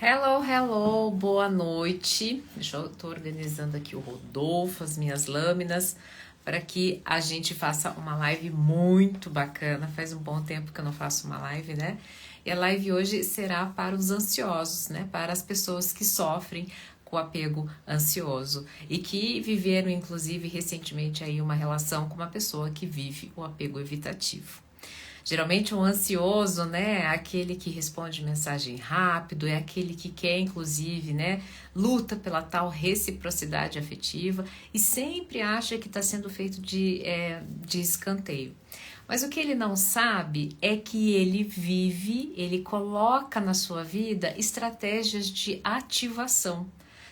Hello, hello, boa noite. Eu tô organizando aqui o Rodolfo, as minhas lâminas, para que a gente faça uma live muito bacana. Faz um bom tempo que eu não faço uma live, né? E a live hoje será para os ansiosos, né? Para as pessoas que sofrem com apego ansioso e que viveram, inclusive, recentemente aí uma relação com uma pessoa que vive o apego evitativo. Geralmente um ansioso, né, é aquele que responde mensagem rápido, é aquele que quer, inclusive, né, luta pela tal reciprocidade afetiva e sempre acha que está sendo feito de escanteio. Mas o que ele não sabe é que ele coloca na sua vida estratégias de ativação.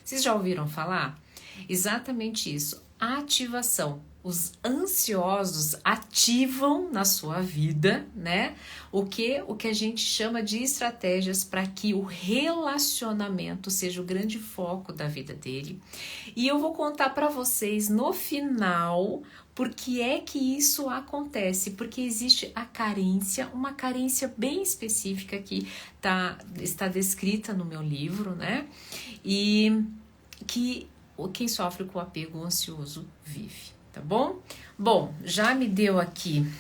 Vocês já ouviram falar? Exatamente isso, ativação. Os ansiosos ativam na sua vida, né? O que a gente chama de estratégias para que o relacionamento seja o grande foco da vida dele. E eu vou contar para vocês no final por que é que isso acontece, porque existe a carência, uma carência bem específica que está descrita no meu livro, né? E que quem sofre com apego ansioso vive. Tá bom? Bom, já me deu aqui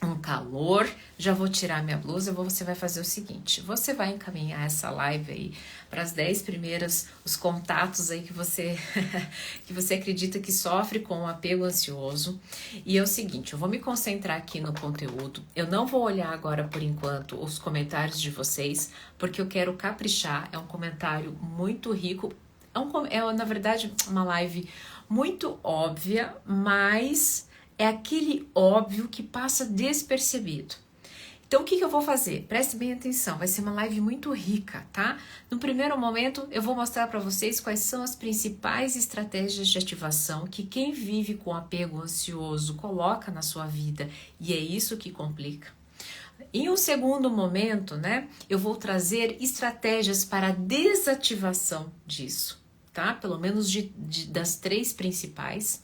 um calor, já vou tirar minha blusa, você vai fazer o seguinte, você vai encaminhar essa live aí para as 10 primeiras, os contatos aí que você que você acredita que sofre com o apego ansioso. E é o seguinte, eu vou me concentrar aqui no conteúdo, eu não vou olhar agora por enquanto os comentários de vocês, porque eu quero caprichar, é um comentário muito rico, na verdade uma live muito óbvia, mas é aquele óbvio que passa despercebido. Então, o que eu vou fazer? Preste bem atenção, vai ser uma live muito rica, tá? No primeiro momento, eu vou mostrar para vocês quais são as principais estratégias de ativação que quem vive com apego ansioso coloca na sua vida, e é isso que complica. Em um segundo momento, né, eu vou trazer estratégias para a desativação disso. Tá? Pelo menos das 3 principais.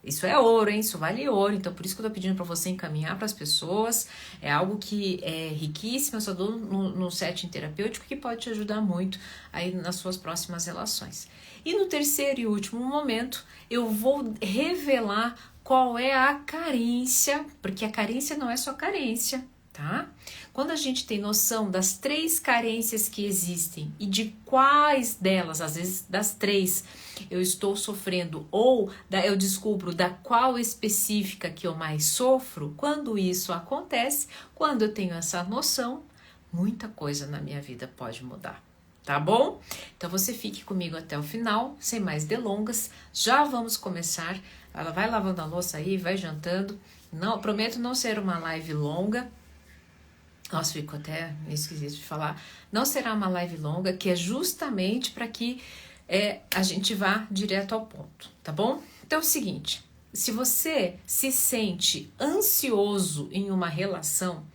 Isso é ouro, hein? Isso vale ouro. Então, por isso que eu tô pedindo para você encaminhar para as pessoas. É algo que é riquíssimo. Eu só dou no setting terapêutico que pode te ajudar muito aí nas suas próximas relações. E no terceiro e último momento, eu vou revelar qual é a carência, porque a carência não é só carência, tá? Quando a gente tem noção das 3 carências que existem e de quais delas, às vezes das 3, eu estou sofrendo ou eu descubro da qual específica que eu mais sofro, quando isso acontece, quando eu tenho essa noção, muita coisa na minha vida pode mudar. Tá bom? Então você fique comigo até o final, sem mais delongas, já vamos começar. Ela vai lavando a louça aí, vai jantando. Não, prometo não ser uma live longa. Nossa, ficou até esquisito de falar. Não será uma live longa, que é justamente para que a gente vá direto ao ponto, tá bom? Então é o seguinte, se você se sente ansioso em uma relação,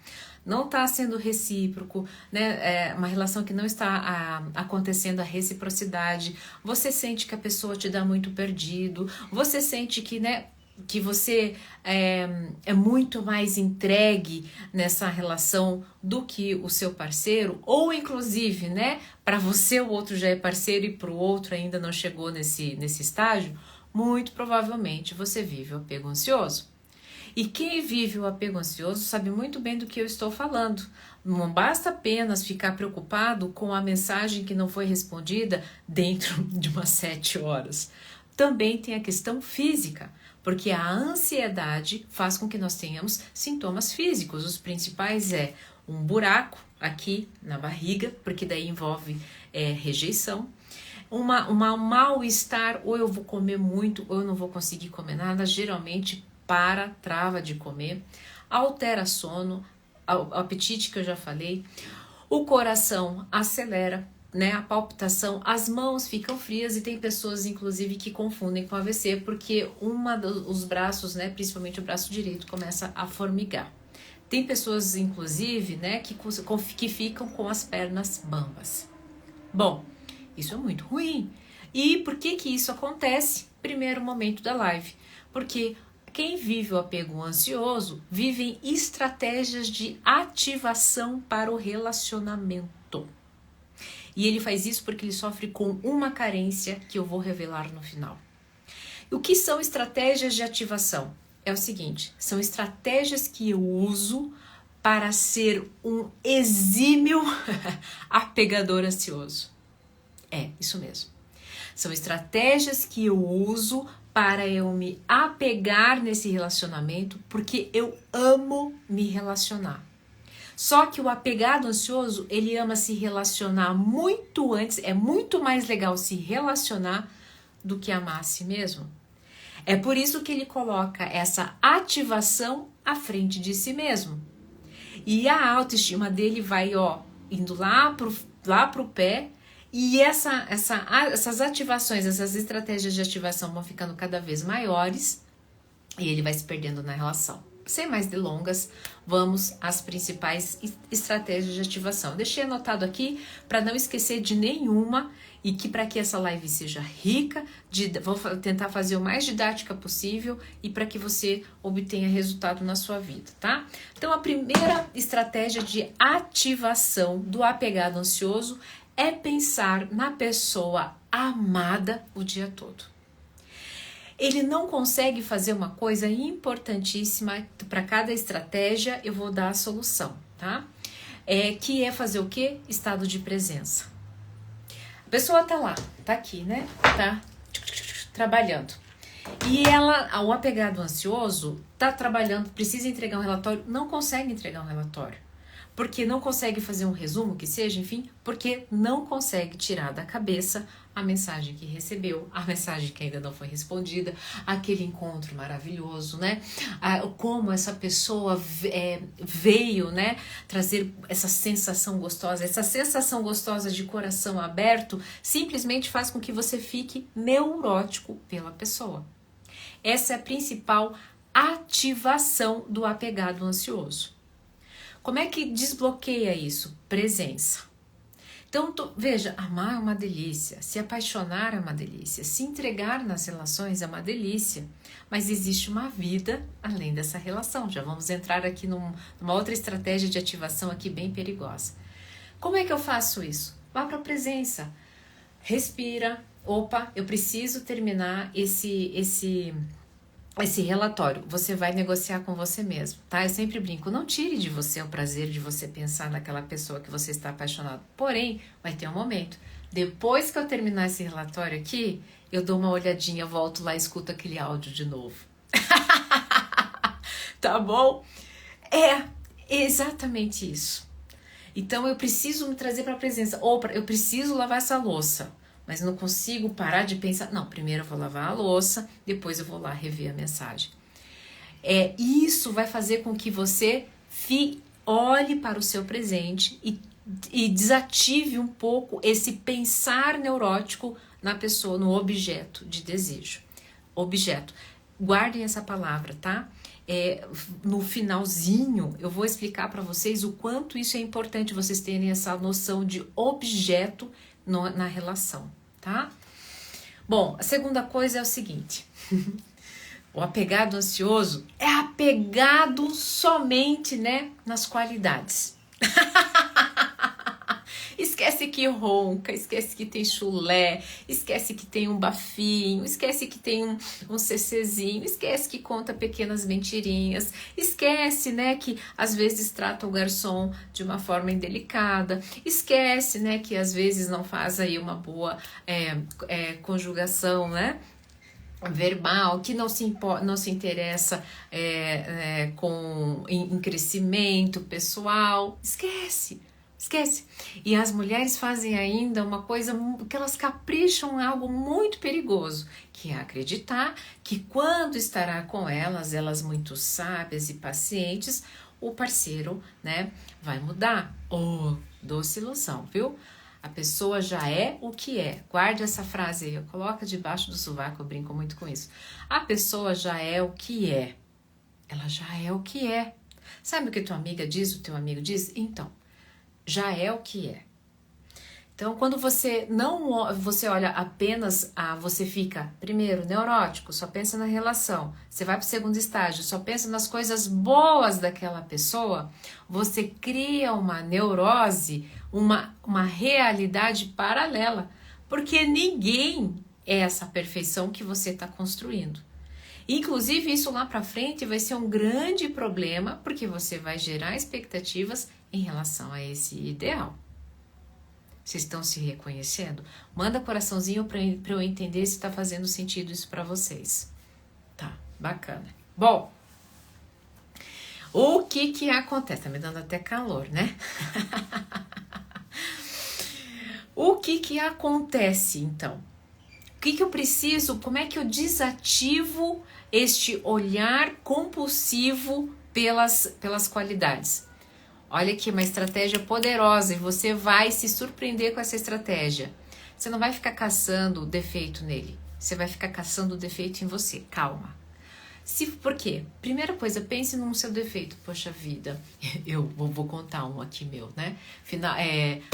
não está sendo recíproco, né? É uma relação que não está acontecendo a reciprocidade, você sente que a pessoa te dá muito perdido, você sente que, né, que você é muito mais entregue nessa relação do que o seu parceiro, ou inclusive, né, para você o outro já é parceiro e para o outro ainda não chegou nesse estágio, muito provavelmente você vive o apego ansioso. E quem vive o apego ansioso sabe muito bem do que eu estou falando. Não basta apenas ficar preocupado com a mensagem que não foi respondida dentro de umas 7 horas. Também tem a questão física, porque a ansiedade faz com que nós tenhamos sintomas físicos. Os principais é um buraco aqui na barriga, porque daí envolve rejeição, um mal-estar, ou eu vou comer muito, ou eu não vou conseguir comer nada, geralmente trava de comer, altera sono, o apetite que eu já falei, o coração acelera, né, a palpitação, as mãos ficam frias e tem pessoas inclusive que confundem com AVC porque os braços, né, principalmente o braço direito, começa a formigar. Tem pessoas inclusive, né, que ficam com as pernas bambas. Bom, isso é muito ruim. E por que isso acontece? Primeiro momento da live, porque quem vive o apego ansioso vive em estratégias de ativação para o relacionamento. E ele faz isso porque ele sofre com uma carência que eu vou revelar no final. O que são estratégias de ativação? É o seguinte, são estratégias que eu uso para ser um exímio apegador ansioso. É, isso mesmo. São estratégias que eu uso para eu me apegar nesse relacionamento, porque eu amo me relacionar. Só que o apegado ansioso, ele ama se relacionar muito antes, é muito mais legal se relacionar do que amar a si mesmo. É por isso que ele coloca essa ativação à frente de si mesmo. E a autoestima dele vai, indo lá pro pé, e essas ativações, essas estratégias de ativação vão ficando cada vez maiores e ele vai se perdendo na relação. Sem mais delongas, vamos às principais estratégias de ativação. Deixei anotado aqui para não esquecer de nenhuma e que para que essa live seja rica, vou tentar fazer o mais didática possível e para que você obtenha resultado na sua vida, tá? Então, a primeira estratégia de ativação do apegado ansioso é pensar na pessoa amada o dia todo. Ele não consegue fazer uma coisa importantíssima, para cada estratégia eu vou dar a solução, tá? Que é fazer o quê? Estado de presença. A pessoa tá lá, tá aqui, né? Tá trabalhando. E o apegado ansioso, tá trabalhando, precisa entregar um relatório, não consegue entregar um relatório. Porque não consegue fazer um resumo, que seja, enfim, porque não consegue tirar da cabeça a mensagem que recebeu, a mensagem que ainda não foi respondida, aquele encontro maravilhoso, né? Como essa pessoa veio, né? Trazer essa sensação gostosa de coração aberto, simplesmente faz com que você fique neurótico pela pessoa. Essa é a principal ativação do apegado ansioso. Como é que desbloqueia isso? Presença. Então, veja, amar é uma delícia, se apaixonar é uma delícia, se entregar nas relações é uma delícia, mas existe uma vida além dessa relação. Já vamos entrar aqui numa outra estratégia de ativação aqui bem perigosa. Como é que eu faço isso? Vá para a presença, respira, eu preciso terminar esse relatório, você vai negociar com você mesmo, tá? Eu sempre brinco, não tire de você o prazer de você pensar naquela pessoa que você está apaixonado. Porém, vai ter um momento. Depois que eu terminar esse relatório aqui, eu dou uma olhadinha, volto lá e escuto aquele áudio de novo. Tá bom? É exatamente isso. Então, eu preciso me trazer para a presença. Eu preciso lavar essa louça. Mas não consigo parar de pensar, não, primeiro eu vou lavar a louça, depois eu vou lá rever a mensagem. Isso vai fazer com que você olhe para o seu presente e desative um pouco esse pensar neurótico na pessoa, no objeto de desejo. Objeto. Guardem essa palavra, tá? No finalzinho, eu vou explicar para vocês o quanto isso é importante, vocês terem essa noção de objeto na relação, tá? Bom, a segunda coisa é o seguinte, o apegado ansioso é apegado somente, né, nas qualidades. Esquece que ronca, esquece que tem chulé, esquece que tem um bafinho, esquece que tem um CCzinho, esquece que conta pequenas mentirinhas, esquece, né, que às vezes trata o garçom de uma forma indelicada, esquece, né, que às vezes não faz aí uma boa conjugação, né, verbal, que não se interessa em crescimento pessoal, esquece. E as mulheres fazem ainda uma coisa que elas capricham em algo muito perigoso, que é acreditar que quando estará com elas muito sábias e pacientes, o parceiro, né, vai mudar. Doce ilusão, viu? A pessoa já é o que é. Guarde essa frase aí, coloca debaixo do sovaco, eu brinco muito com isso. A pessoa já é o que é. Ela já é o que é. Sabe o que tua amiga diz, o teu amigo diz? Então, já é o que é. Então, quando você olha apenas você fica, primeiro, neurótico, só pensa na relação. Você vai para o segundo estágio, só pensa nas coisas boas daquela pessoa. Você cria uma neurose, uma realidade paralela, porque ninguém é essa perfeição que você está construindo. Inclusive, isso lá para frente vai ser um grande problema, porque você vai gerar expectativas em relação a esse ideal. Vocês estão se reconhecendo? Manda coraçãozinho para eu entender se está fazendo sentido isso para vocês. Tá, bacana. Bom, o que acontece? Tá me dando até calor, né? O que acontece, então? O que eu preciso? Como é que eu desativo este olhar compulsivo pelas qualidades? Olha aqui, uma estratégia poderosa e você vai se surpreender com essa estratégia. Você não vai ficar caçando o defeito nele, você vai ficar caçando o defeito em você. Calma. Por quê? Primeira coisa, pense no seu defeito. Poxa vida, eu vou contar um aqui meu, né?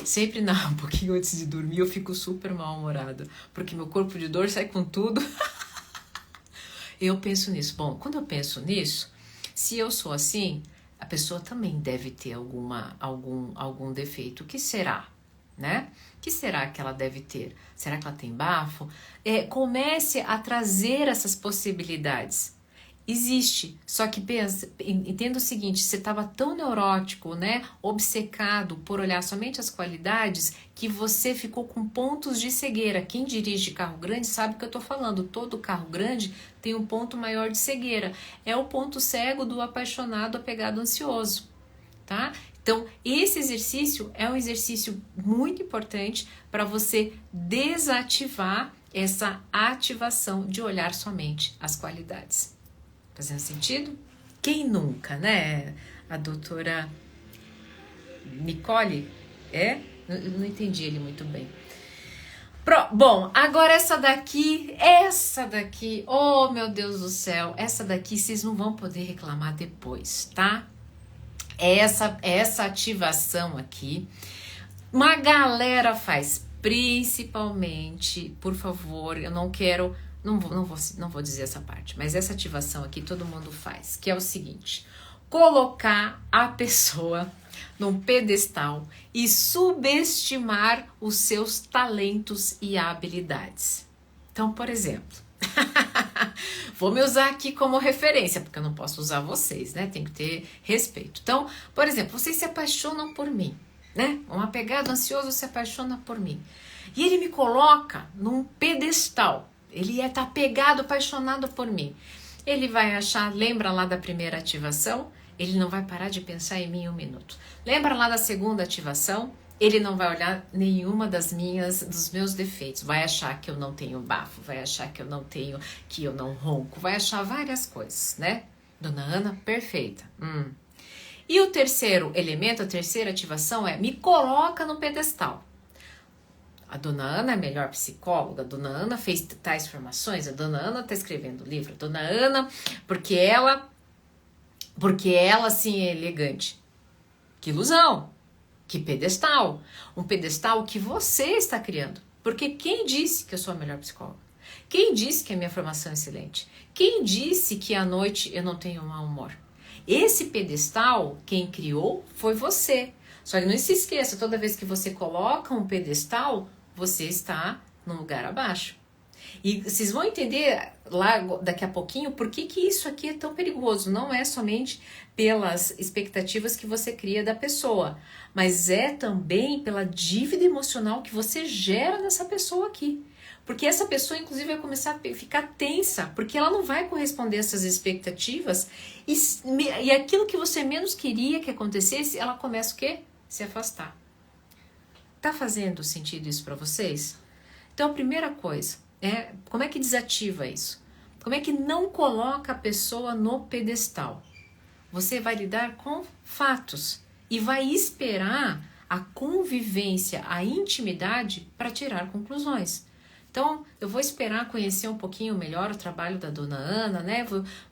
Sempre um pouquinho antes de dormir eu fico super mal-humorada, porque meu corpo de dor sai com tudo. Eu penso nisso. Bom, quando eu penso nisso, se eu sou assim, a pessoa também deve ter algum defeito. O que será? Né? O que será que ela deve ter? Será que ela tem bafo? Comece a trazer essas possibilidades. Existe, só que entenda o seguinte, você estava tão neurótico, né, obcecado por olhar somente as qualidades, que você ficou com pontos de cegueira. Quem dirige carro grande sabe o que eu estou falando, todo carro grande tem um ponto maior de cegueira, é o ponto cego do apaixonado, apegado, ansioso, tá? Então, esse exercício é um exercício muito importante para você desativar essa ativação de olhar somente as qualidades. Fazendo sentido? Quem nunca, né? A doutora Nicole, Eu não entendi ele muito bem. Bom, agora essa daqui, oh meu Deus do céu, essa daqui vocês não vão poder reclamar depois, tá? Essa ativação aqui, uma galera faz, principalmente, por favor, eu não quero... Não vou dizer essa parte, mas essa ativação aqui todo mundo faz, que é o seguinte: colocar a pessoa num pedestal e subestimar os seus talentos e habilidades. Então, por exemplo, vou me usar aqui como referência, porque eu não posso usar vocês, né? Tem que ter respeito. Então, por exemplo, vocês se apaixonam por mim, né? Um apegado ansioso se apaixona por mim. E ele me coloca num pedestal. Ele tá apegado, apaixonado por mim. Ele vai achar, lembra lá da primeira ativação? Ele não vai parar de pensar em mim um minuto. Lembra lá da segunda ativação? Ele não vai olhar nenhuma dos meus defeitos. Vai achar que eu não tenho bafo, vai achar que eu não ronco, vai achar várias coisas, né? Dona Ana, perfeita. E o terceiro elemento, a terceira ativação me coloca no pedestal. A dona Ana é a melhor psicóloga, a dona Ana fez tais formações, a dona Ana está escrevendo livro, a dona Ana, porque ela assim é elegante. Que ilusão, que pedestal, um pedestal que você está criando. Porque quem disse que eu sou a melhor psicóloga? Quem disse que a minha formação é excelente? Quem disse que à noite eu não tenho mau humor? Esse pedestal, quem criou foi você. Só que não se esqueça, toda vez que você coloca um pedestal, você está num lugar abaixo. E vocês vão entender lá daqui a pouquinho por que isso aqui é tão perigoso. Não é somente pelas expectativas que você cria da pessoa, mas é também pela dívida emocional que você gera nessa pessoa aqui. Porque essa pessoa, inclusive, vai começar a ficar tensa, porque ela não vai corresponder a essas expectativas e aquilo que você menos queria que acontecesse, ela começa o quê? Se afastar. Tá fazendo sentido isso para vocês? Então, a primeira coisa como é que desativa isso? Como é que não coloca a pessoa no pedestal? Você vai lidar com fatos e vai esperar a convivência, a intimidade para tirar conclusões. Então, eu vou esperar conhecer um pouquinho melhor o trabalho da dona Ana, né?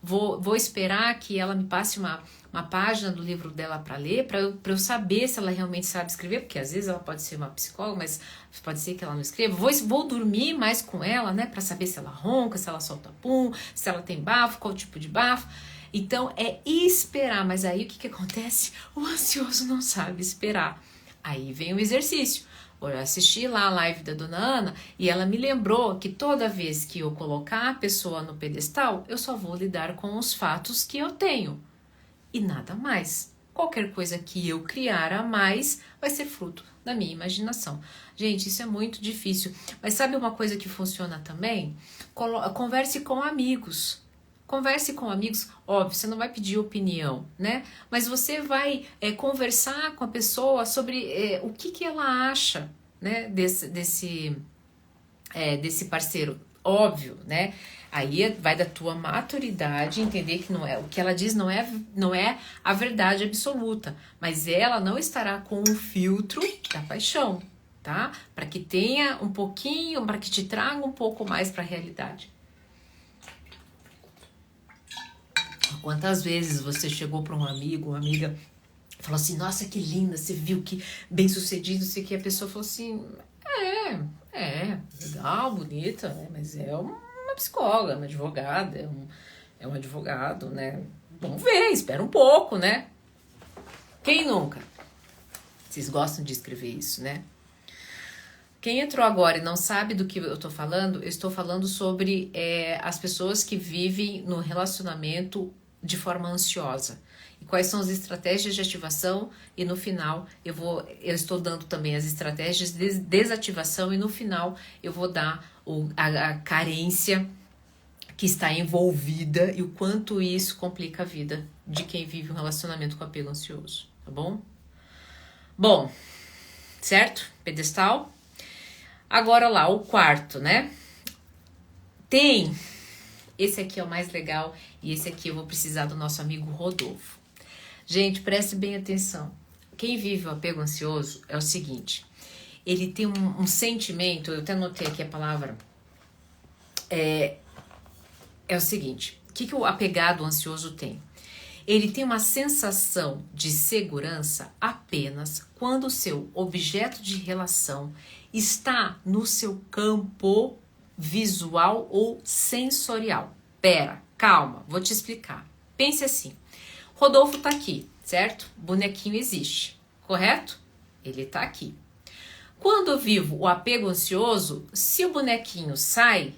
Vou esperar que ela me passe uma página do livro dela para ler, para eu saber se ela realmente sabe escrever, porque às vezes ela pode ser uma psicóloga, mas pode ser que ela não escreva. Vou dormir mais com ela, né? Para saber se ela ronca, se ela solta pum, se ela tem bafo, qual tipo de bafo. Então, é esperar. Mas aí o que acontece? O ansioso não sabe esperar. Aí vem o exercício. Eu assisti lá a live da Dona Ana e ela me lembrou que toda vez que eu colocar a pessoa no pedestal, eu só vou lidar com os fatos que eu tenho e nada mais. Qualquer coisa que eu criar a mais vai ser fruto da minha imaginação. Gente, isso é muito difícil. Mas sabe uma coisa que funciona também? Converse com amigos. Converse com amigos, óbvio, você não vai pedir opinião, né? Mas você vai conversar com a pessoa sobre o que ela acha, né? Desse parceiro, óbvio, né? Aí vai da tua maturidade entender que não é, o que ela diz não é a verdade absoluta, mas ela não estará com o filtro da paixão, tá? Para que tenha um pouquinho, para que te traga um pouco mais para a realidade. Quantas vezes você chegou para um amigo, uma amiga, falou assim, nossa, que linda, você viu que bem sucedido, sei que a pessoa falou assim, legal, bonita, né? Mas é uma psicóloga, uma advogada, é um advogado, né? Vamos ver, espera um pouco, né? Quem nunca? Vocês gostam de escrever isso, né? Quem entrou agora e não sabe do que eu estou falando sobre as pessoas que vivem no relacionamento de forma ansiosa. E quais são as estratégias de ativação e no final eu estou dando também as estratégias de desativação e no final eu vou dar a carência que está envolvida e o quanto isso complica a vida de quem vive um relacionamento com apego ansioso, tá bom? Bom, certo? Pedestal. Agora lá, o quarto, né? Esse aqui é o mais legal e esse aqui eu vou precisar do nosso amigo Rodolfo. Gente, preste bem atenção. Quem vive o apego ansioso é o seguinte, ele tem um sentimento, eu até anotei aqui a palavra, é o seguinte, o que o apegado ansioso tem? Ele tem uma sensação de segurança apenas quando o seu objeto de relação está no seu campo visual ou sensorial. Pera, calma, vou te explicar. Pense assim, Rodolfo tá aqui, certo? O bonequinho existe, correto? Ele tá aqui. Quando eu vivo o apego ansioso, se o bonequinho sai,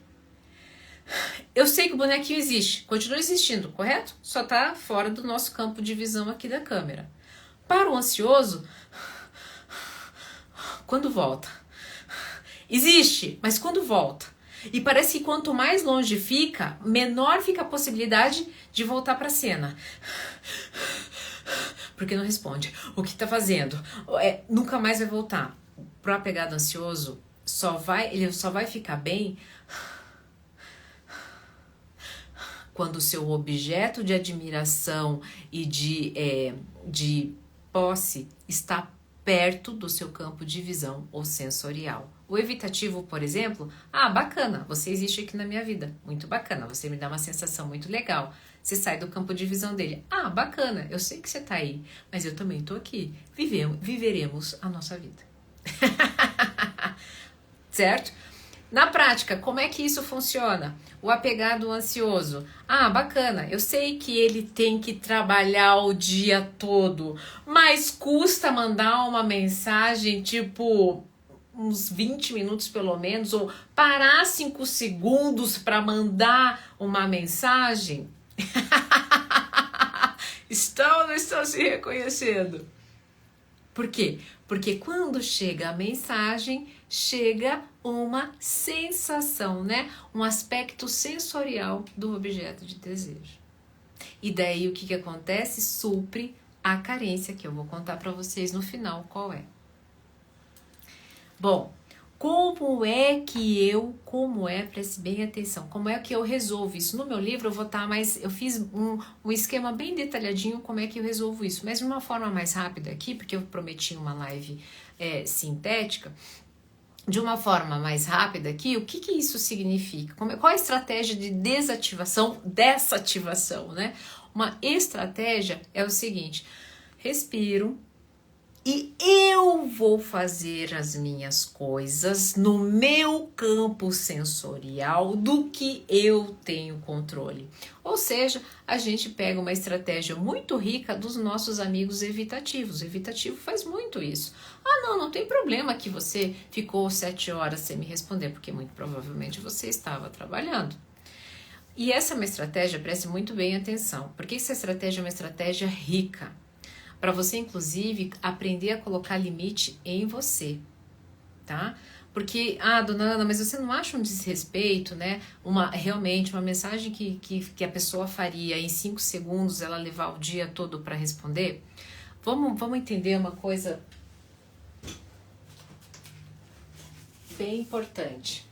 eu sei que o bonequinho existe, continua existindo, correto? Só tá fora do nosso campo de visão aqui da câmera. Para o ansioso, quando volta? Existe, mas quando volta? E parece que quanto mais longe fica, menor fica a possibilidade de voltar para a cena. Porque não responde. O que tá fazendo? Nunca mais vai voltar. Pro apegado ansioso, ele só vai ficar bem quando o seu objeto de admiração e de posse está perto do seu campo de visão ou sensorial. O evitativo, por exemplo, bacana, você existe aqui na minha vida, muito bacana, você me dá uma sensação muito legal. Você sai do campo de visão dele, bacana, eu sei que você tá aí, mas eu também tô aqui, viveremos a nossa vida. Certo? Na prática, como é que isso funciona? O apegado ansioso. Bacana, eu sei que ele tem que trabalhar o dia todo, mas custa mandar uma mensagem tipo uns 20 minutos pelo menos, ou parar 5 segundos para mandar uma mensagem? Estão ou não estão se reconhecendo? Por quê? Porque quando chega a mensagem, chega uma sensação, né? Um aspecto sensorial do objeto de desejo. E daí o que acontece? Supre a carência, que eu vou contar para vocês no final qual é. Bom, preste bem atenção, como é que eu resolvo isso? No meu livro eu fiz um esquema bem detalhadinho como é que eu resolvo isso, mas de uma forma mais rápida aqui, porque eu prometi uma live sintética, de uma forma mais rápida aqui, o que isso significa? Qual a estratégia de desativação, né? Uma estratégia é o seguinte, respiro e eu vou fazer as minhas coisas no meu campo sensorial do que eu tenho controle. Ou seja, a gente pega uma estratégia muito rica dos nossos amigos evitativos. O evitativo faz muito isso. Não tem problema que você ficou 7 horas sem me responder, porque muito provavelmente você estava trabalhando. E essa é uma estratégia, preste muito bem atenção, porque essa estratégia é uma estratégia rica. Para você, inclusive, aprender a colocar limite em você, tá? Porque, dona Ana, mas você não acha um desrespeito, né? Realmente, uma mensagem que a pessoa faria em 5 segundos, ela levar o dia todo para responder? Vamos entender uma coisa bem importante.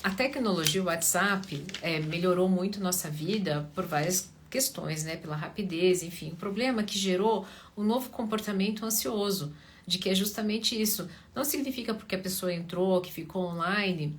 A tecnologia, o WhatsApp, melhorou muito nossa vida por várias questões, né? Pela rapidez, enfim. O problema é que gerou um novo comportamento ansioso, de que é justamente isso. Não significa porque a pessoa entrou, que ficou online,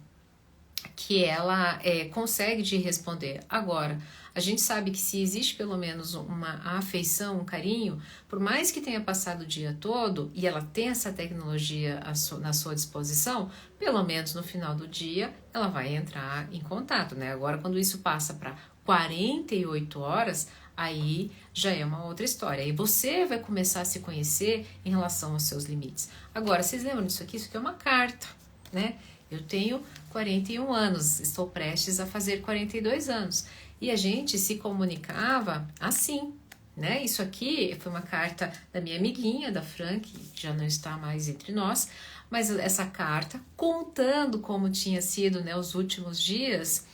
que ela consegue te responder. Agora, a gente sabe que se existe pelo menos uma afeição, um carinho, por mais que tenha passado o dia todo e ela tenha essa tecnologia na sua disposição, pelo menos no final do dia ela vai entrar em contato, né? Agora, quando isso passa para 48 horas, aí já é uma outra história. Aí você vai começar a se conhecer em relação aos seus limites. Agora, vocês lembram disso aqui? Isso aqui é uma carta, né? Eu tenho 41 anos, estou prestes a fazer 42 anos. E a gente se comunicava assim, né? Isso aqui foi uma carta da minha amiguinha, da Fran, que já não está mais entre nós, mas essa carta, contando como tinha sido, né, os últimos dias,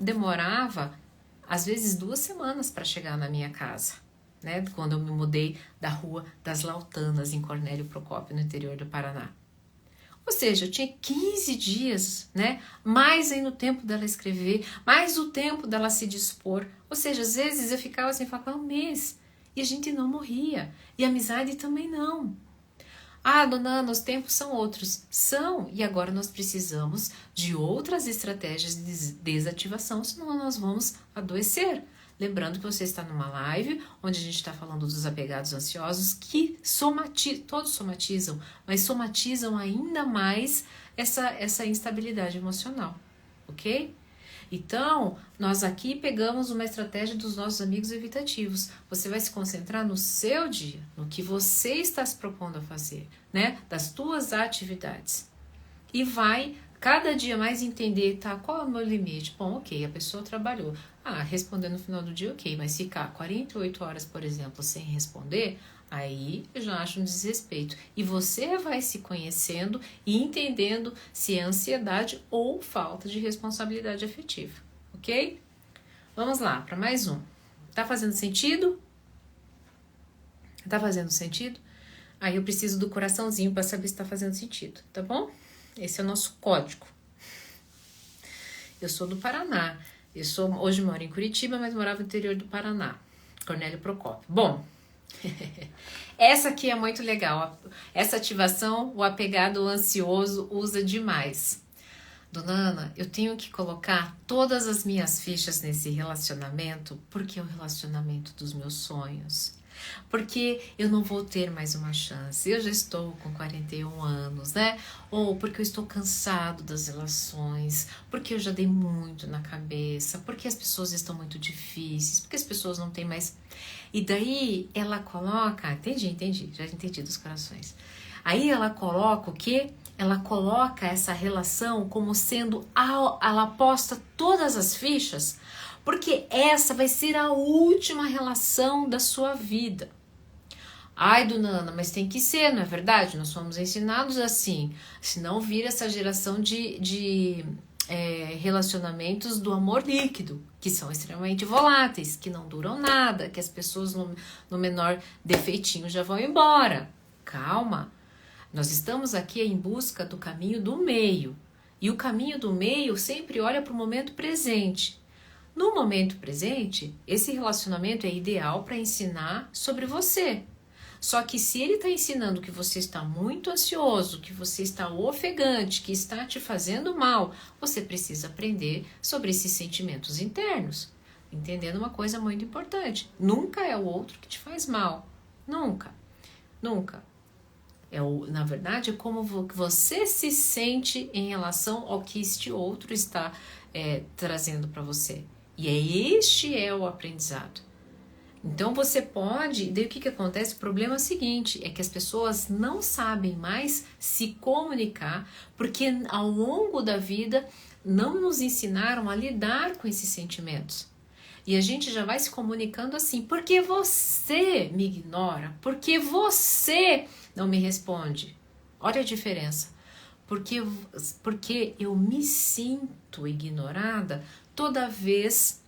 demorava, às vezes, 2 semanas para chegar na minha casa, né? Quando eu me mudei da Rua das Lautanas, em Cornélio Procópio, no interior do Paraná. Ou seja, eu tinha 15 dias, né? Mais aí no tempo dela escrever, mais o tempo dela se dispor. Ou seja, às vezes eu ficava assim, falava um mês, e a gente não morria. E a amizade também não. Dona Ana, os tempos são outros. São, e agora nós precisamos de outras estratégias de desativação, senão nós vamos adoecer. Lembrando que você está numa live onde a gente está falando dos apegados ansiosos que todos somatizam, mas somatizam ainda mais essa instabilidade emocional, ok? Então, nós aqui pegamos uma estratégia dos nossos amigos evitativos. Você vai se concentrar no seu dia, no que você está se propondo a fazer, né? Das tuas atividades. E vai cada dia mais entender, tá? Qual é o meu limite? Bom, ok, a pessoa trabalhou. Responder no final do dia, ok, mas ficar 48 horas, por exemplo, sem responder, aí eu já acho um desrespeito. E você vai se conhecendo e entendendo se é ansiedade ou falta de responsabilidade afetiva, ok? Vamos lá, para mais um. Tá fazendo sentido? Tá fazendo sentido? Aí eu preciso do coraçãozinho para saber se tá fazendo sentido, tá bom? Esse é o nosso código. Eu sou do Paraná. Hoje moro em Curitiba, mas morava no interior do Paraná. Cornélio Procópio. Bom, essa aqui é muito legal. Essa ativação, o apegado, o ansioso usa demais. Dona Ana, eu tenho que colocar todas as minhas fichas nesse relacionamento porque é o relacionamento dos meus sonhos. Porque eu não vou ter mais uma chance, eu já estou com 41 anos, né? Ou porque eu estou cansado das relações, porque eu já dei muito na cabeça, porque as pessoas estão muito difíceis, porque as pessoas não têm mais... E daí ela coloca... Entendi, já entendi dos corações. Aí ela coloca o quê? Ela coloca essa relação como sendo... Ela aposta todas as fichas... Porque essa vai ser a última relação da sua vida. Dona Ana, mas tem que ser, não é verdade? Nós fomos ensinados assim. Senão vira essa geração de relacionamentos do amor líquido, que são extremamente voláteis, que não duram nada, que as pessoas no menor defeitinho já vão embora. Calma. Nós estamos aqui em busca do caminho do meio. E o caminho do meio sempre olha para o momento presente. No momento presente, esse relacionamento é ideal para ensinar sobre você. Só que se ele está ensinando que você está muito ansioso, que você está ofegante, que está te fazendo mal, você precisa aprender sobre esses sentimentos internos. Entendendo uma coisa muito importante. Nunca é o outro que te faz mal. Nunca. Nunca. Na verdade, é como você se sente em relação ao que este outro está trazendo para você. E este é o aprendizado. Então você pode, daí o que acontece? O problema é o seguinte, é que as pessoas não sabem mais se comunicar, porque ao longo da vida não nos ensinaram a lidar com esses sentimentos. E a gente já vai se comunicando assim, porque você me ignora, porque você não me responde. Olha a diferença. Porque eu me sinto ignorada toda vez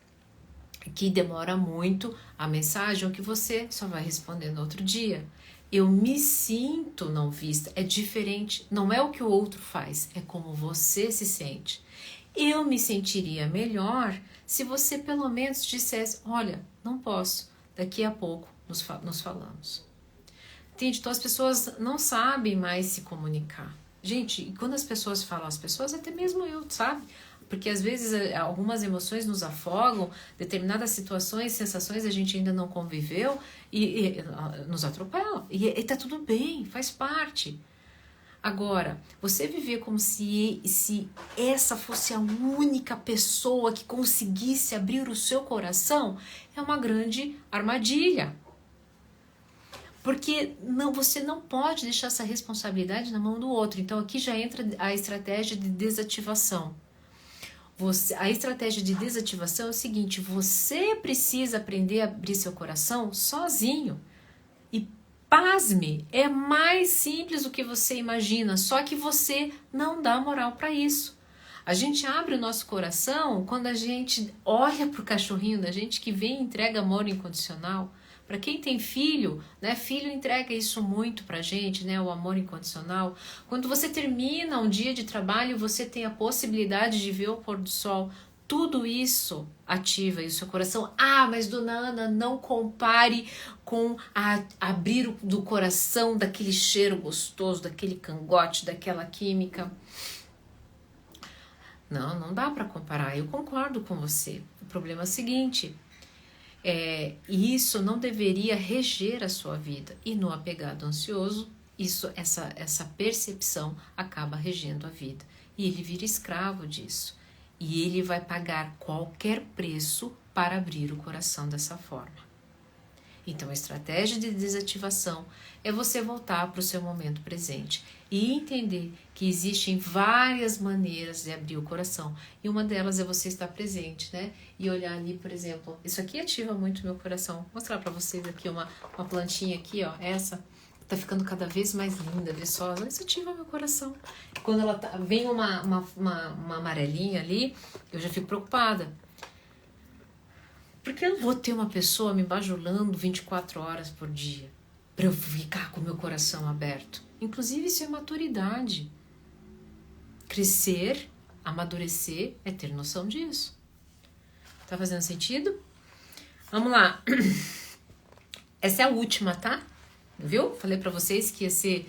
que demora muito a mensagem ou que você só vai responder no outro dia. Eu me sinto não vista, é diferente, não é o que o outro faz, é como você se sente. Eu me sentiria melhor se você pelo menos dissesse, olha, não posso, daqui a pouco nos falamos. Entende? Então as pessoas não sabem mais se comunicar. Gente, e quando as pessoas falam, as pessoas, até mesmo eu, sabe? Porque às vezes algumas emoções nos afogam, determinadas situações, sensações a gente ainda não conviveu e nos atropelam. E tá tudo bem, faz parte. Agora, você viver como se essa fosse a única pessoa que conseguisse abrir o seu coração é uma grande armadilha. Porque você não pode deixar essa responsabilidade na mão do outro. Então aqui já entra a estratégia de desativação. A estratégia de desativação é o seguinte, você precisa aprender a abrir seu coração sozinho. E pasme, é mais simples do que você imagina, só que você não dá moral para isso. A gente abre o nosso coração quando a gente olha pro cachorrinho da gente que vem e entrega amor incondicional. Para quem tem filho, né, filho entrega isso muito pra gente, né, o amor incondicional. Quando você termina um dia de trabalho, você tem a possibilidade de ver o pôr do sol. Tudo isso ativa aí o seu coração. Ah, mas dona Ana, não compare com abrir do coração, daquele cheiro gostoso, daquele cangote, daquela química. Não dá para comparar. Eu concordo com você. O problema é o seguinte, isso não deveria reger a sua vida. E no apegado ansioso, essa percepção acaba regendo a vida. E ele vira escravo disso. E ele vai pagar qualquer preço para abrir o coração dessa forma. Então a estratégia de desativação é você voltar para o seu momento presente e entender que existem várias maneiras de abrir o coração. E uma delas é você estar presente, né? E olhar ali, por exemplo, isso aqui ativa muito meu coração. Vou mostrar para vocês aqui uma plantinha aqui, ó, essa tá ficando cada vez mais linda, viçosa. Isso ativa meu coração. Quando ela vem uma amarelinha ali, eu já fico preocupada. Porque eu não vou ter uma pessoa me bajulando 24 horas por dia para eu ficar com o meu coração aberto. Inclusive isso é maturidade. Crescer, amadurecer é ter noção disso. Tá fazendo sentido? Vamos lá. Essa é a última, tá? Viu? Falei para vocês que ia ser...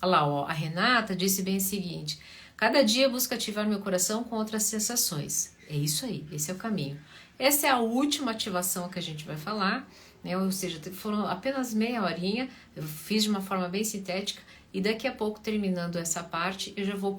Olha lá, ó, a Renata disse bem o seguinte. Cada dia busco ativar meu coração com outras sensações. É isso aí, esse é o caminho. Essa é a última ativação que a gente vai falar, né? Ou seja, foram apenas meia horinha, eu fiz de uma forma bem sintética e daqui a pouco, terminando essa parte, eu já vou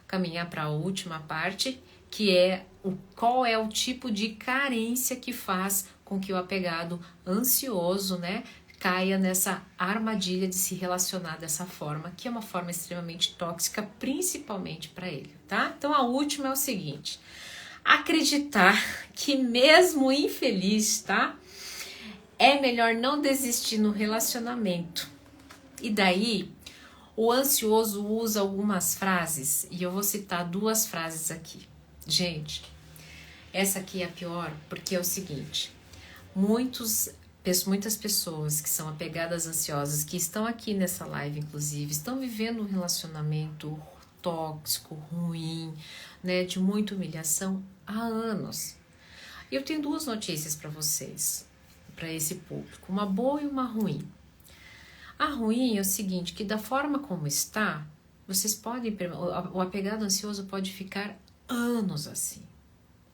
caminhar para a última parte, que é qual é o tipo de carência que faz com que o apegado ansioso, né, caia nessa armadilha de se relacionar dessa forma, que é uma forma extremamente tóxica, principalmente para ele, tá? Então a última é o seguinte... Acreditar que mesmo infeliz, tá? É melhor não desistir no relacionamento. E daí, o ansioso usa algumas frases, e eu vou citar 2 frases aqui. Gente, essa aqui é a pior, porque é o seguinte, muitas pessoas que são apegadas ansiosas, que estão aqui nessa live, inclusive, estão vivendo um relacionamento tóxico, ruim, né, de muita humilhação há anos. Eu tenho 2 notícias para vocês, para esse público, uma boa e uma ruim. A ruim é o seguinte, que da forma como está, vocês podem, o apegado ansioso pode ficar anos assim.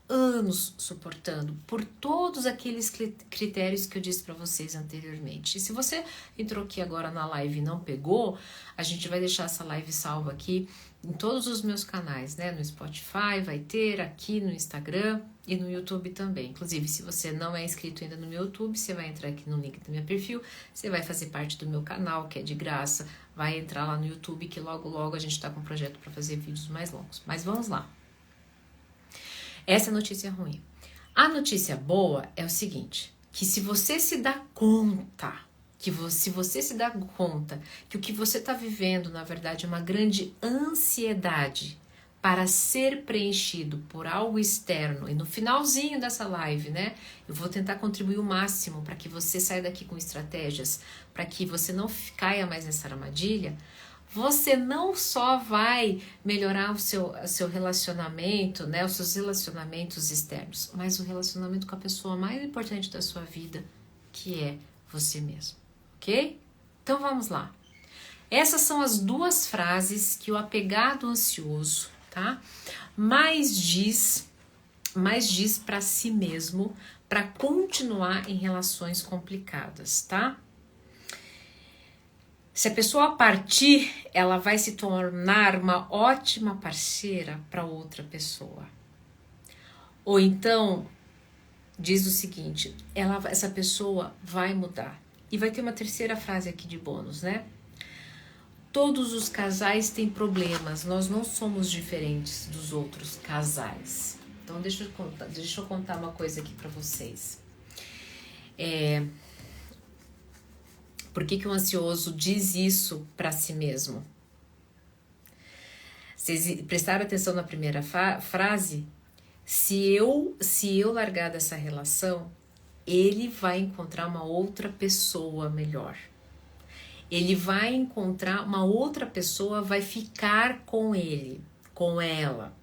anos suportando por todos aqueles critérios que eu disse para vocês anteriormente. E se você entrou aqui agora na live e não pegou, a gente vai deixar essa live salva aqui em todos os meus canais, né? No Spotify, vai ter aqui no Instagram e no YouTube também. Inclusive, se você não é inscrito ainda no meu YouTube, você vai entrar aqui no link do meu perfil, você vai fazer parte do meu canal, que é de graça, vai entrar lá no YouTube, que logo, logo a gente tá com um projeto para fazer vídeos mais longos. Mas vamos lá. Essa é a notícia ruim. A notícia boa é o seguinte, que se você se dá conta, se você se dá conta que o que você está vivendo, na verdade, é uma grande ansiedade para ser preenchido por algo externo, e no finalzinho dessa live, né, eu vou tentar contribuir o máximo para que você saia daqui com estratégias, para que você não caia mais nessa armadilha. Você não só vai melhorar o seu relacionamento, né, os seus relacionamentos externos, mas o relacionamento com a pessoa mais importante da sua vida, que é você mesmo, ok? Então vamos lá. Essas são as duas frases que o apegado ansioso, tá, mais diz para si mesmo para continuar em relações complicadas, tá? Se a pessoa partir, ela vai se tornar uma ótima parceira para outra pessoa. Ou então, diz o seguinte, essa pessoa vai mudar. E vai ter uma terceira frase aqui de bônus, né? Todos os casais têm problemas, nós não somos diferentes dos outros casais. Então, deixa eu contar uma coisa aqui para vocês. Por que o ansioso diz isso para si mesmo? Vocês prestaram atenção na primeira frase? Se eu largar dessa relação, ele vai encontrar uma outra pessoa melhor. Ele vai encontrar uma outra pessoa, vai ficar com ele, com ela.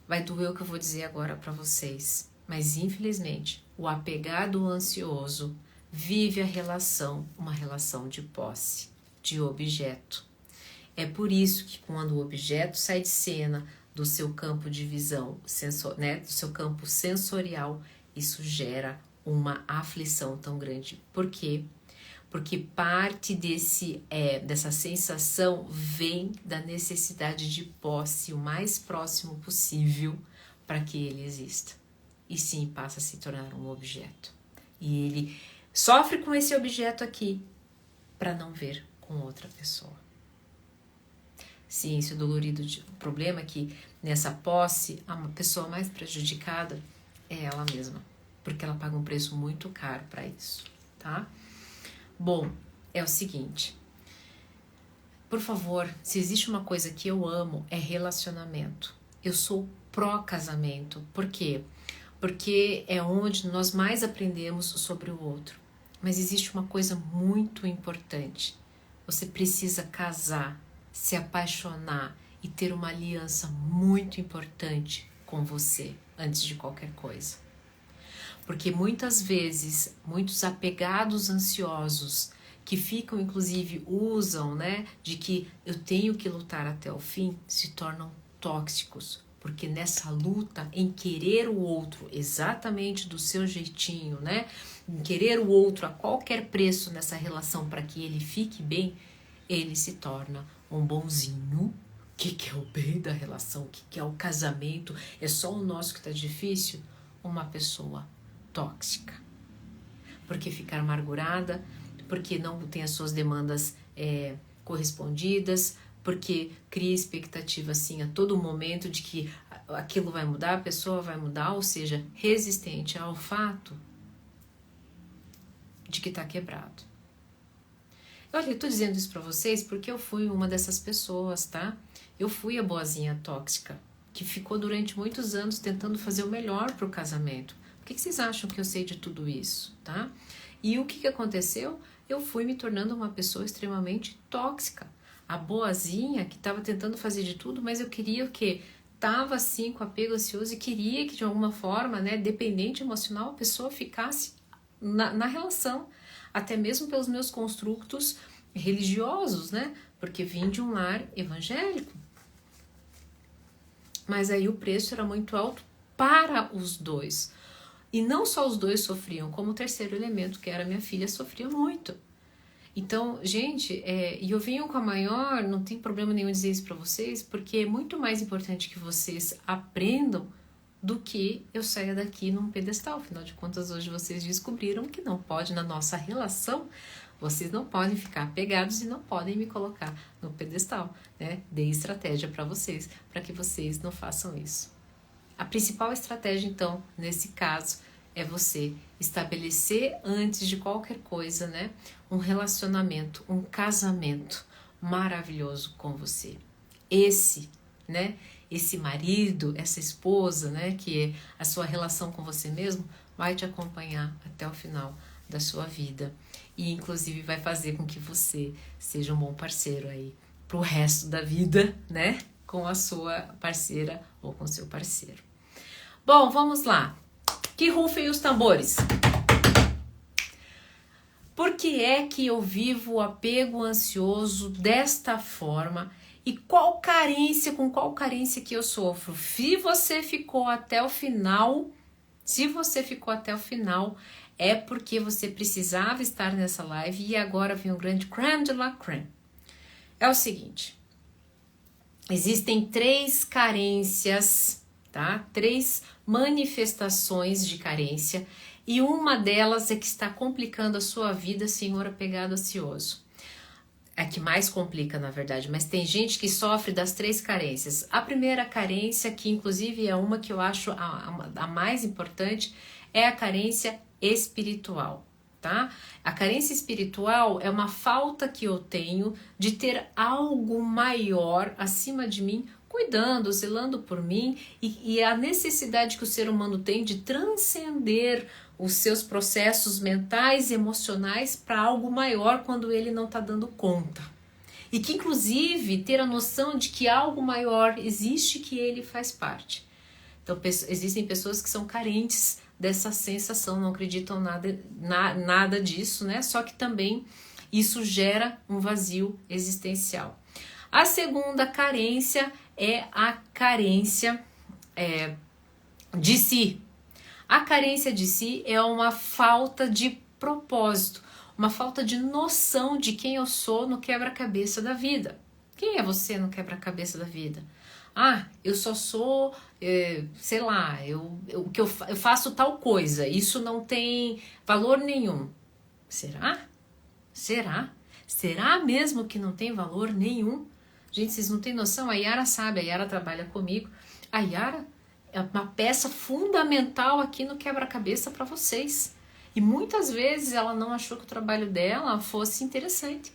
Vai doer o que eu vou dizer agora para vocês. Mas, infelizmente, o apegado ansioso vive uma relação de posse, de objeto. É por isso que quando o objeto sai de cena do seu campo de visão, do seu campo sensorial, isso gera uma aflição tão grande. Por quê? Porque parte dessa sensação vem da necessidade de posse o mais próximo possível para que ele exista. E sim, passa a se tornar um objeto. E ele sofre com esse objeto aqui para não ver com outra pessoa. Sim, esse dolorido o problema é que nessa posse, a pessoa mais prejudicada é ela mesma, porque ela paga um preço muito caro para isso, tá? Bom, é o seguinte, por favor, se existe uma coisa que eu amo, é relacionamento. Eu sou pró-casamento. Por quê? Porque é onde nós mais aprendemos sobre o outro. Mas existe uma coisa muito importante. Você precisa casar, se apaixonar e ter uma aliança muito importante com você antes de qualquer coisa. Porque muitas vezes, muitos apegados ansiosos que ficam, inclusive, usam, né, de que eu tenho que lutar até o fim, se tornam tóxicos. Porque nessa luta, em querer o outro exatamente do seu jeitinho, né, em querer o outro a qualquer preço nessa relação para que ele fique bem, ele se torna um bonzinho. O que é o bem da relação? O que é o casamento? É só o nosso que está difícil? Uma pessoa tóxica. Porque ficar amargurada, porque não tem as suas demandas correspondidas, porque cria expectativa assim a todo momento de que aquilo vai mudar, a pessoa vai mudar, ou seja, resistente ao fato de que está quebrado. Olha, eu tô dizendo isso pra vocês porque eu fui uma dessas pessoas, tá? Eu fui a boazinha tóxica, que ficou durante muitos anos tentando fazer o melhor pro casamento. Por que vocês acham que eu sei de tudo isso, tá? E o que aconteceu? Eu fui me tornando uma pessoa extremamente tóxica. A boazinha que estava tentando fazer de tudo, mas eu queria o quê? Tava assim com apego ansioso e queria que de alguma forma, né, dependente emocional, a pessoa ficasse na relação. Até mesmo pelos meus construtos religiosos, né? Porque vim de um lar evangélico. Mas aí o preço era muito alto para os dois. E não só os dois sofriam, como o terceiro elemento, que era minha filha, sofria muito. Então, gente, e eu venho com a maior, não tem problema nenhum dizer isso para vocês, porque é muito mais importante que vocês aprendam do que eu saia daqui num pedestal. Afinal de contas, hoje vocês descobriram que não pode, na nossa relação, vocês não podem ficar apegados e não podem me colocar no pedestal, né? Dei estratégia para vocês, para que vocês não façam isso. A principal estratégia, então, nesse caso, é você estabelecer antes de qualquer coisa, né? Um relacionamento, um casamento maravilhoso com você. Esse, né? Esse marido, essa esposa, né? Que é a sua relação com você mesmo, vai te acompanhar até o final da sua vida. E inclusive vai fazer com que você seja um bom parceiro aí pro resto da vida, né? Com a sua parceira ou com seu parceiro. Bom, vamos lá. Que rufem os tambores. Por que é que eu vivo o apego ansioso desta forma? E com qual carência que eu sofro? Se você ficou até o final, é porque você precisava estar nessa live e agora vem o grande crème de la crème. É o seguinte, existem 3 carências, tá? 3 manifestações de carência e uma delas é que está complicando a sua vida, senhor apegado ansioso. É que mais complica, na verdade, mas tem gente que sofre das 3 carências. A primeira carência, que inclusive é uma que eu acho a mais importante, é a carência espiritual, tá? A carência espiritual é uma falta que eu tenho de ter algo maior acima de mim, cuidando, zelando por mim, e a necessidade que o ser humano tem de transcender os seus processos mentais e emocionais para algo maior quando ele não está dando conta. E que, inclusive, ter a noção de que algo maior existe, que ele faz parte. Então, existem pessoas que são carentes dessa sensação, não acreditam nada disso, né? Só que também isso gera um vazio existencial. A segunda carência é a carência de si. A carência de si é uma falta de propósito, uma falta de noção de quem eu sou no quebra-cabeça da vida. Quem é você no quebra-cabeça da vida? Ah, eu só sou, sei lá, eu faço tal coisa, isso não tem valor nenhum. Será? Será? Será mesmo que não tem valor nenhum? Gente, vocês não têm noção? A Yara sabe, a Yara trabalha comigo. A Yara é uma peça fundamental aqui no quebra-cabeça para vocês. E muitas vezes ela não achou que o trabalho dela fosse interessante.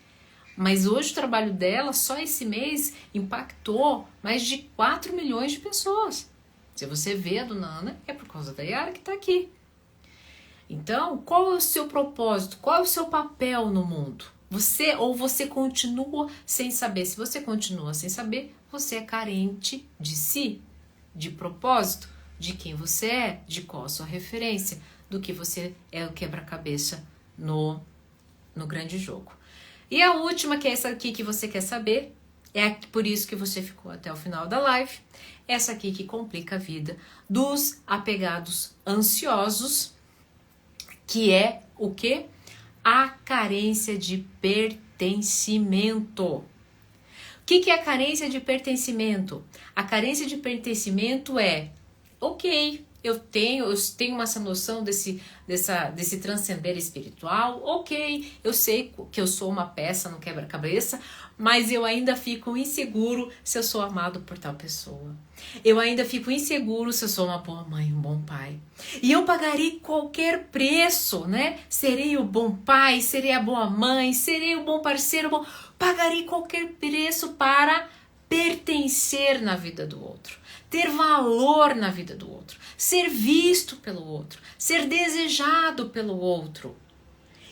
Mas hoje o trabalho dela, só esse mês, impactou mais de 4 milhões de pessoas. Se você vê a dona Ana, é por causa da Yara que está aqui. Então, qual é o seu propósito? Qual é o seu papel no mundo? Você continua sem saber? Se você continua sem saber, você é carente de si, de propósito, de quem você é, de qual a sua referência, do que você é o quebra-cabeça no grande jogo. E a última, que é essa aqui que você quer saber, é por isso que você ficou até o final da live, essa aqui que complica a vida dos apegados ansiosos, que é o quê? A carência de pertencimento. O que é a carência de pertencimento? A carência de pertencimento é, ok, eu tenho essa noção desse transcender espiritual, ok, eu sei que eu sou uma peça no quebra-cabeça, mas eu ainda fico inseguro se eu sou amado por tal pessoa. Eu ainda fico inseguro se eu sou uma boa mãe, um bom pai. E eu pagarei qualquer preço, né? Serei o bom pai, serei a boa mãe, serei o bom parceiro, pagarei qualquer preço para pertencer na vida do outro, ter valor na vida do outro, ser visto pelo outro, ser desejado pelo outro.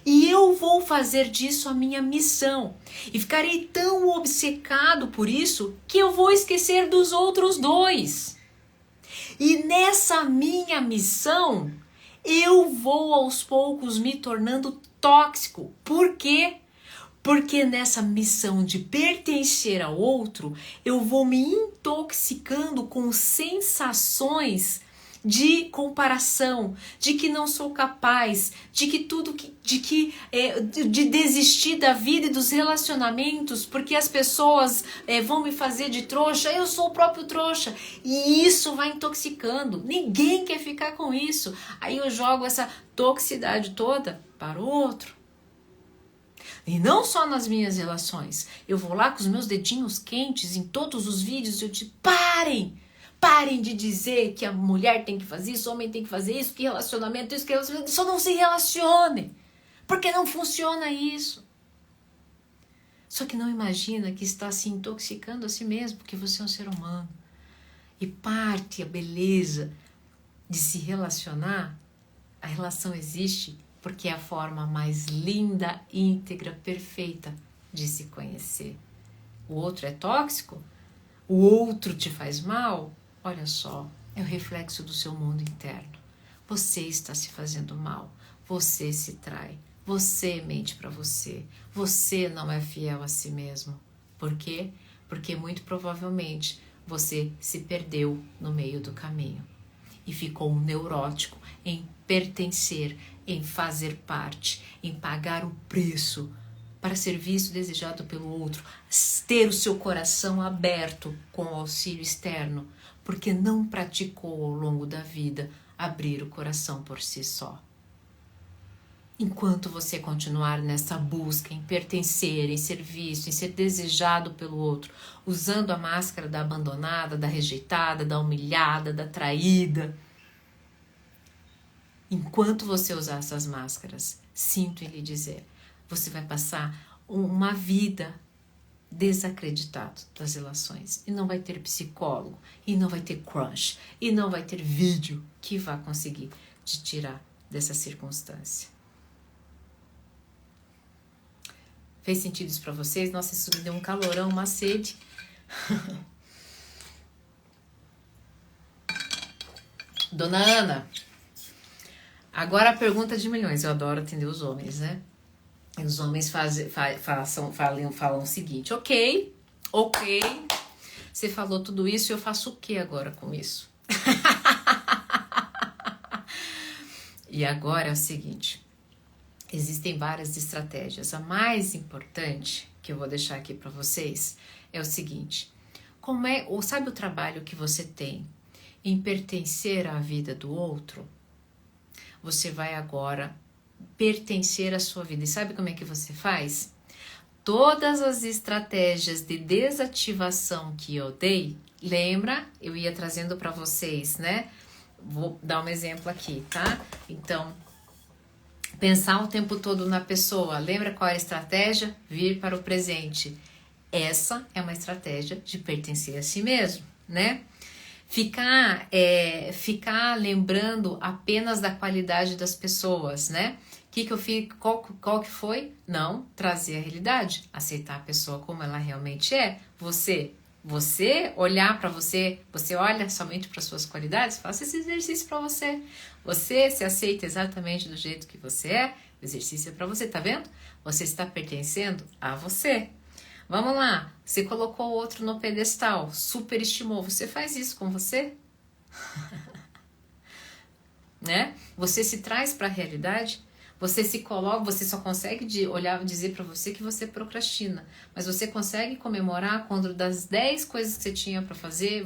E eu vou fazer disso a minha missão. E ficarei tão obcecado por isso que eu vou esquecer dos outros 2. E nessa minha missão, eu vou aos poucos me tornando tóxico. Por quê? Porque nessa missão de pertencer ao outro, eu vou me intoxicando com sensações de comparação, de que não sou capaz, de que de desistir da vida e dos relacionamentos, porque as pessoas vão me fazer de trouxa, eu sou o próprio trouxa. E isso vai intoxicando. Ninguém quer ficar com isso. Aí eu jogo essa toxicidade toda para o outro. E não só nas minhas relações. Eu vou lá com os meus dedinhos quentes em todos os vídeos e eu digo, parem de dizer que a mulher tem que fazer isso, o homem tem que fazer isso, que relacionamento, isso, que relacionamento. Só não se relacione. Porque não funciona isso. Só que não imagina que está se intoxicando a si mesmo, porque você é um ser humano. E parte a beleza de se relacionar, a relação existe porque é a forma mais linda, íntegra, perfeita de se conhecer. O outro é tóxico? O outro te faz mal? Olha só, é o reflexo do seu mundo interno. Você está se fazendo mal, você se trai, você mente para você, você não é fiel a si mesmo. Por quê? Porque muito provavelmente você se perdeu no meio do caminho e ficou um neurótico em pertencer, em fazer parte, em pagar o preço para ser visto, desejado pelo outro, ter o seu coração aberto com o auxílio externo, porque não praticou ao longo da vida abrir o coração por si só. Enquanto você continuar nessa busca em pertencer, em ser visto, em ser desejado pelo outro, usando a máscara da abandonada, da rejeitada, da humilhada, da traída, enquanto você usar essas máscaras, sinto em lhe dizer, você vai passar uma vida desacreditado das relações. E não vai ter psicólogo, e não vai ter crush, e não vai ter vídeo que vá conseguir te tirar dessa circunstância. Fez sentido isso pra vocês? Nossa, isso me deu um calorão, uma sede. Dona Ana, agora a pergunta de milhões. Eu adoro atender os homens, né? E os homens falam o seguinte, ok, você falou tudo isso e eu faço o que agora com isso? E agora é o seguinte, existem várias estratégias. A mais importante que eu vou deixar aqui para vocês é o seguinte, sabe o trabalho que você tem em pertencer à vida do outro? Você vai agora pertencer à sua vida. E sabe como é que você faz? Todas as estratégias de desativação que eu dei, lembra? Eu ia trazendo para vocês, né? Vou dar um exemplo aqui, tá? Então, pensar o tempo todo na pessoa. Lembra qual é a estratégia? Vir para o presente. Essa é uma estratégia de pertencer a si mesmo, né? Ficar lembrando apenas da qualidade das pessoas, né? Que eu fiz, qual que foi? Não, trazer a realidade, aceitar a pessoa como ela realmente é. Você olhar para você olha somente para suas qualidades, faça esse exercício para você. Você se aceita exatamente do jeito que você é, o exercício é para você, tá vendo? Você está pertencendo a você. Vamos lá, você colocou o outro no pedestal, superestimou, você faz isso com você? Né? Você se traz para a realidade, você se coloca, você só consegue olhar e dizer para você que você procrastina, mas você consegue comemorar quando das 10 coisas que você tinha para fazer,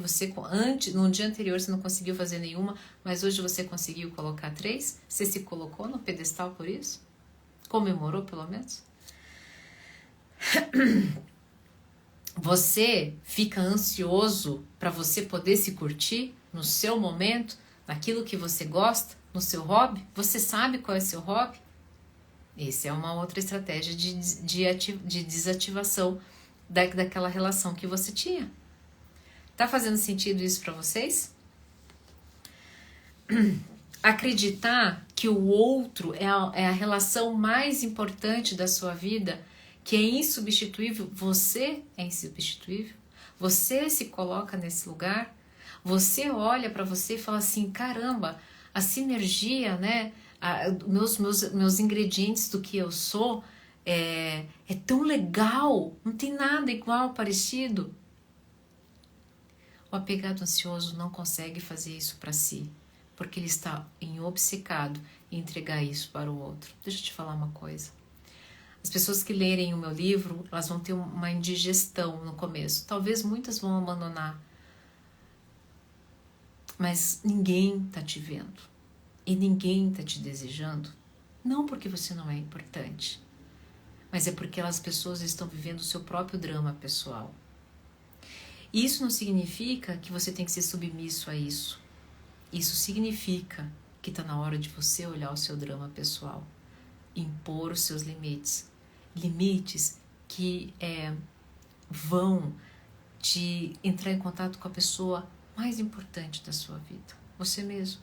no dia anterior você não conseguiu fazer nenhuma, mas hoje você conseguiu colocar 3? Você se colocou no pedestal por isso? Comemorou pelo menos? Você fica ansioso para você poder se curtir no seu momento, naquilo que você gosta, no seu hobby? Você sabe qual é o seu hobby? Essa é uma outra estratégia de desativação daquela relação que você tinha. Tá fazendo sentido isso para vocês? Acreditar que o outro é a relação mais importante da sua vida, que é insubstituível, você é insubstituível, você se coloca nesse lugar, você olha para você e fala assim, caramba, a sinergia, né, meus ingredientes do que eu sou é tão legal, não tem nada igual, parecido. O apegado ansioso não consegue fazer isso para si, porque ele está obcecado em entregar isso para o outro. Deixa eu te falar uma coisa. As pessoas que lerem o meu livro, elas vão ter uma indigestão no começo. Talvez muitas vão abandonar. Mas ninguém está te vendo. E ninguém está te desejando. Não porque você não é importante, mas é porque as pessoas estão vivendo o seu próprio drama pessoal. Isso não significa que você tem que ser submisso a isso. Isso significa que está na hora de você olhar o seu drama pessoal, impor os seus limites. Limites que vão te entrar em contato com a pessoa mais importante da sua vida, você mesmo.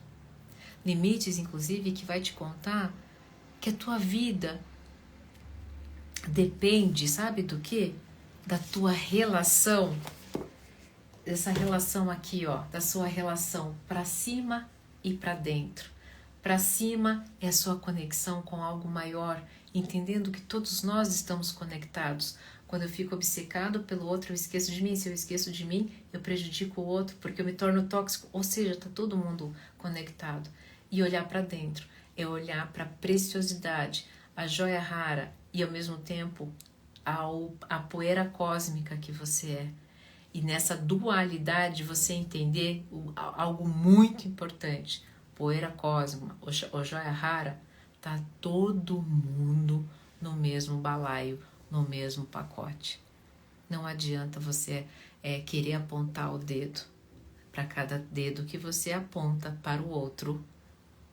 Limites, inclusive, que vai te contar que a tua vida depende, sabe do quê? Da tua relação, dessa relação aqui, ó, da sua relação para cima e para dentro. Para cima é a sua conexão com algo maior, entendendo que todos nós estamos conectados. Quando eu fico obcecado pelo outro, eu esqueço de mim. Se eu esqueço de mim, eu prejudico o outro, porque eu me torno tóxico. Ou seja, está todo mundo conectado. E olhar para dentro é olhar para a preciosidade, a joia rara e ao mesmo tempo a poeira cósmica que você é. E nessa dualidade você entender algo muito importante. Poeira cósmica, ou joia rara, tá todo mundo no mesmo balaio, no mesmo pacote. Não adianta você querer apontar o dedo. Para cada dedo que você aponta para o outro,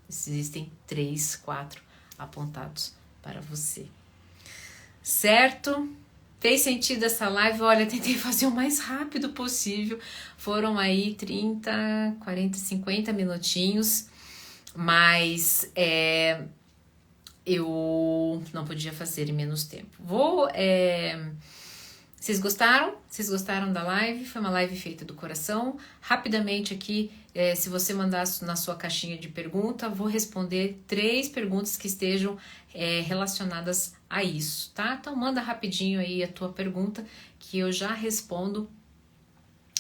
existem 3, 4 apontados para você. Certo? Fez sentido essa live? Olha, tentei fazer o mais rápido possível. Foram aí 30, 40, 50 minutinhos. Mas eu não podia fazer em menos tempo. Vocês gostaram? Vocês gostaram da live? Foi uma live feita do coração. Rapidamente aqui, se você mandar na sua caixinha de pergunta, vou responder 3 perguntas que estejam relacionadas a isso, tá? Então manda rapidinho aí a tua pergunta que eu já respondo.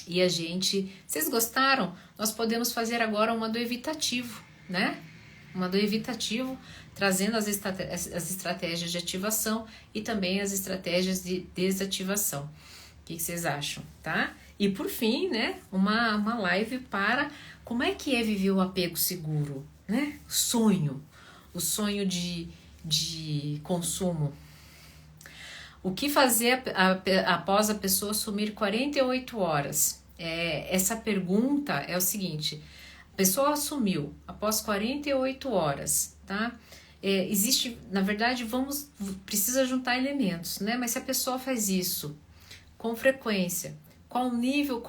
E vocês gostaram? Nós podemos fazer agora uma do evitativo, né? Uma do evitativo, trazendo as estratégias de ativação e também as estratégias de desativação. O que vocês acham, tá? E por fim, né, uma live para como é que é viver o apego seguro, né? O sonho de consumo. O que fazer após a pessoa sumir 48 horas? Essa pergunta é o seguinte: a pessoa sumiu após 48 horas, tá? Existe, na verdade, precisa juntar elementos, né? Mas se a pessoa faz isso com frequência, qual nível,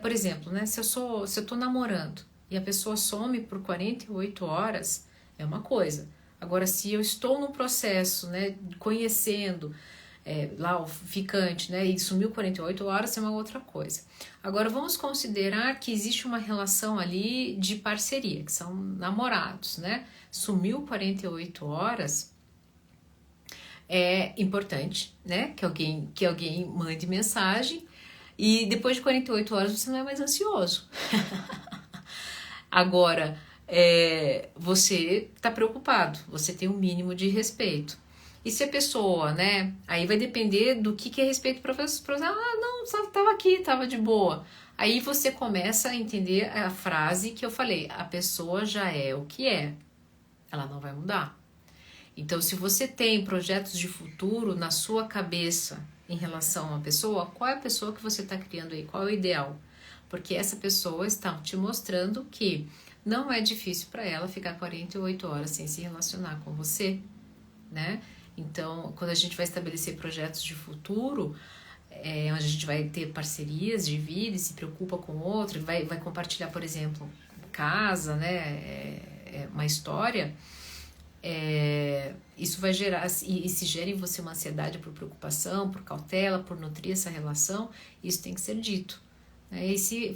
por exemplo, né? Se eu tô namorando e a pessoa some por 48 horas, é uma coisa. Agora, se eu estou no processo, né, conhecendo lá o ficante, né, e sumiu 48 horas, é uma outra coisa. Agora, vamos considerar que existe uma relação ali de parceria, que são namorados, né? Sumiu 48 horas, é importante, né, que alguém mande mensagem e depois de 48 horas você não é mais ansioso. Agora, você está preocupado, você tem um mínimo de respeito. E se a pessoa, né, aí vai depender do que é respeito para não, estava aqui, estava de boa. Aí você começa a entender a frase que eu falei, a pessoa já é o que é, ela não vai mudar. Então, se você tem projetos de futuro na sua cabeça em relação a uma pessoa, qual é a pessoa que você está criando aí? Qual é o ideal? Porque essa pessoa está te mostrando que não é difícil para ela ficar 48 horas sem se relacionar com você, né? Então, quando a gente vai estabelecer projetos de futuro, onde a gente vai ter parcerias de vida e se preocupa com o outro, vai compartilhar, por exemplo, casa, né? Uma história, isso vai gerar, e se gera em você uma ansiedade por preocupação, por cautela, por nutrir essa relação, isso tem que ser dito. E se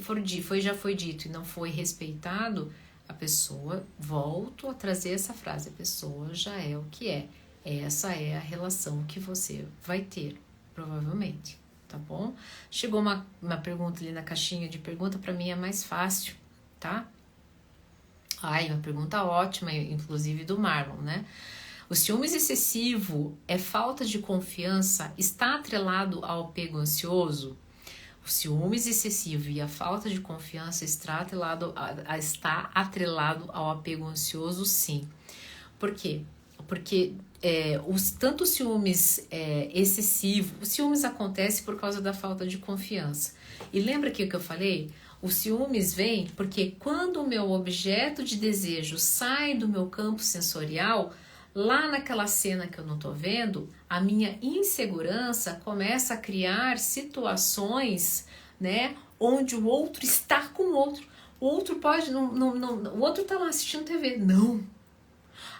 já foi dito e não foi respeitado, a pessoa, volto a trazer essa frase, a pessoa já é o que é. Essa é a relação que você vai ter, provavelmente, tá bom? Chegou uma pergunta ali na caixinha de pergunta, para mim é mais fácil, tá? Ai, uma pergunta ótima, inclusive do Marlon, né? O ciúmes excessivo é falta de confiança? Está atrelado ao apego ansioso? O ciúmes excessivo e a falta de confiança está atrelado ao apego ansioso, sim. Por quê? Porque tanto o ciúmes excessivo, o ciúmes acontece por causa da falta de confiança. E lembra que o que eu falei? O ciúmes vem porque quando o meu objeto de desejo sai do meu campo sensorial, lá naquela cena que eu não tô vendo, a minha insegurança começa a criar situações, né, onde o outro está com o outro. O outro pode, o outro tá lá assistindo TV. Não.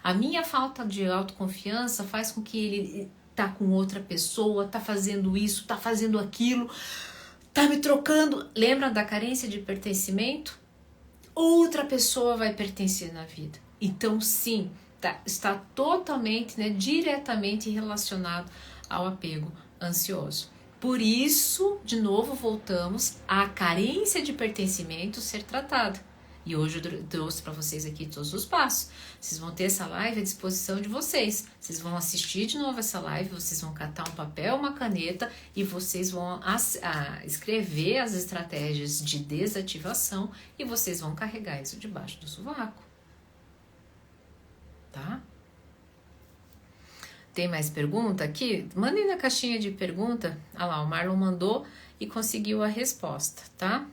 A minha falta de autoconfiança faz com que ele tá com outra pessoa, tá fazendo isso, tá fazendo aquilo, tá me trocando. Lembra da carência de pertencimento? Outra pessoa vai pertencer na vida. Então, sim, está totalmente, né, diretamente relacionado ao apego ansioso. Por isso, de novo, voltamos à carência de pertencimento ser tratada. E hoje eu trouxe para vocês aqui todos os passos. Vocês vão ter essa live à disposição de vocês. Vocês vão assistir de novo essa live, vocês vão catar um papel, uma caneta e vocês vão escrever as estratégias de desativação e vocês vão carregar isso debaixo do sovaco. Tá? Tem mais pergunta aqui? Mandem na caixinha de pergunta. Ah lá, o Marlon mandou e conseguiu a resposta, tá?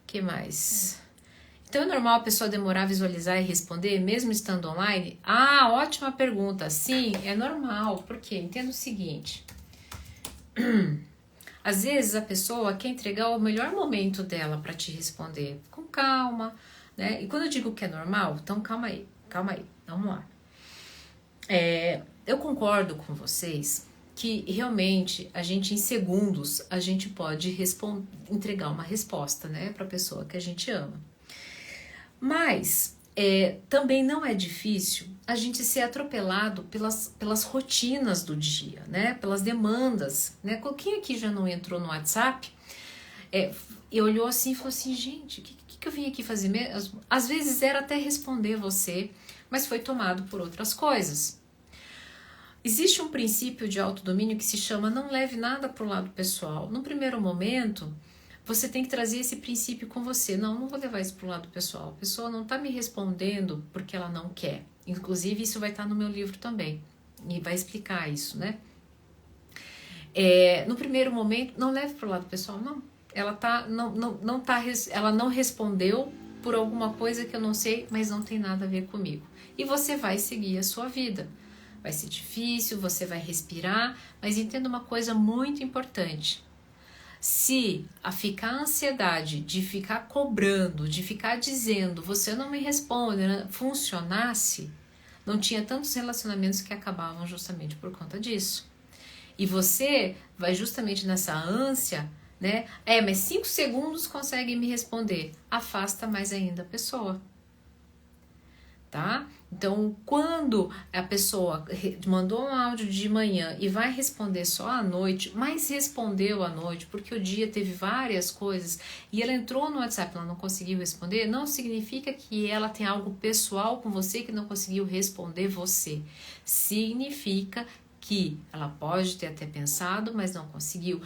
O que mais? Então é normal a pessoa demorar a visualizar e responder, mesmo estando online? Ah, ótima pergunta. Sim, é normal. Por quê? Entenda o seguinte. Às vezes a pessoa quer entregar o melhor momento dela para te responder. Com calma, né? E quando eu digo que é normal, então calma aí, vamos lá. Eu concordo com vocês que realmente a gente em segundos a gente pode entregar uma resposta, né, para a pessoa que a gente ama. Mas também não é difícil a gente ser atropelado pelas rotinas do dia, né? Pelas demandas, né? Quem aqui já não entrou no WhatsApp e olhou assim e falou assim, gente, o que eu vim aqui fazer mesmo? Às vezes era até responder você, mas foi tomado por outras coisas. Existe um princípio de autodomínio que se chama não leve nada para o lado pessoal. No primeiro momento, você tem que trazer esse princípio com você. Não vou levar isso para o lado pessoal. A pessoa não está me respondendo porque ela não quer. Inclusive, isso vai estar no meu livro também. E vai explicar isso, né? No primeiro momento, não leve para o lado pessoal, não. Ela não respondeu por alguma coisa que eu não sei, mas não tem nada a ver comigo. E você vai seguir a sua vida. Vai ser difícil, você vai respirar, mas entenda uma coisa muito importante. Se ficar a ansiedade de ficar cobrando, de ficar dizendo, você não me responde, né, funcionasse, não tinha tantos relacionamentos que acabavam justamente por conta disso. E você vai justamente nessa ânsia, né? Mas 5 segundos consegue me responder. Afasta mais ainda a pessoa. Tá? Então, quando a pessoa mandou um áudio de manhã e vai responder só à noite, mas respondeu à noite porque o dia teve várias coisas e ela entrou no WhatsApp e ela não conseguiu responder, não significa que ela tem algo pessoal com você que não conseguiu responder você. Significa que ela pode ter até pensado, mas não conseguiu.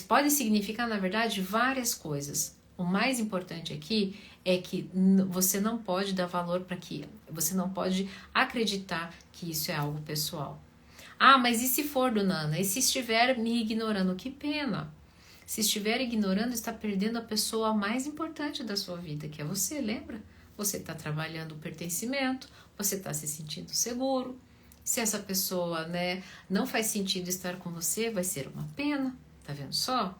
Pode significar, na verdade, várias coisas. O mais importante aqui é que você não pode dar valor para aquilo. Você não pode acreditar que isso é algo pessoal. Ah, mas e se for do Nana? E se estiver me ignorando? Que pena. Se estiver ignorando, está perdendo a pessoa mais importante da sua vida, que é você, lembra? Você está trabalhando o pertencimento, você está se sentindo seguro. Se essa pessoa, né, não faz sentido estar com você, vai ser uma pena. Tá vendo só?